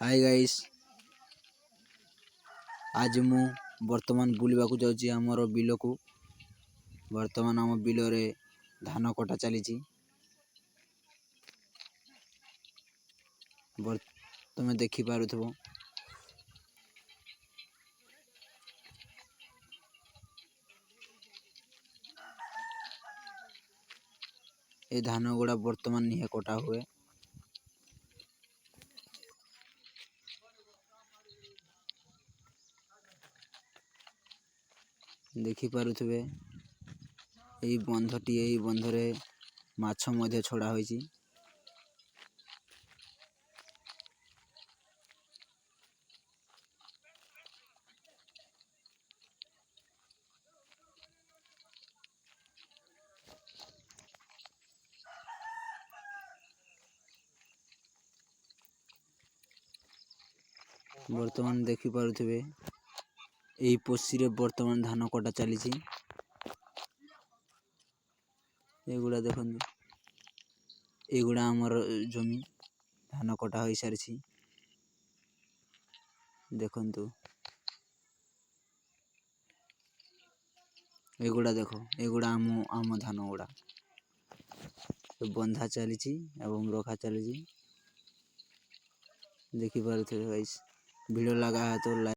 Hi guys, आज मु वर्तमान बुलवा को जाऊँगी आमर बिल को। वर्तमान आम बिल रे धान कटा चली तुम देखी पारुथबो। ए धान गुड़ा वर्तमान निहे कटा हुए। देखी पारुथबे एई बंधटी, एई बंधरे माछ मध्य छड़ा होईची। वर्तमान देखी पारुथबे एई पोसी रे वर्तमान धान कटा चलीची। एगुड़ा देखंतु, एगुड़ा आमर जमी धान कटा होई सारिची। देखंतु एगुड़ा देखो, एगुड़ा आम धान गुड़ा बंधा चलीची एवं रखा चलीची। देखी पारुथबे गाइस, वीडियो लगा है तो लाइक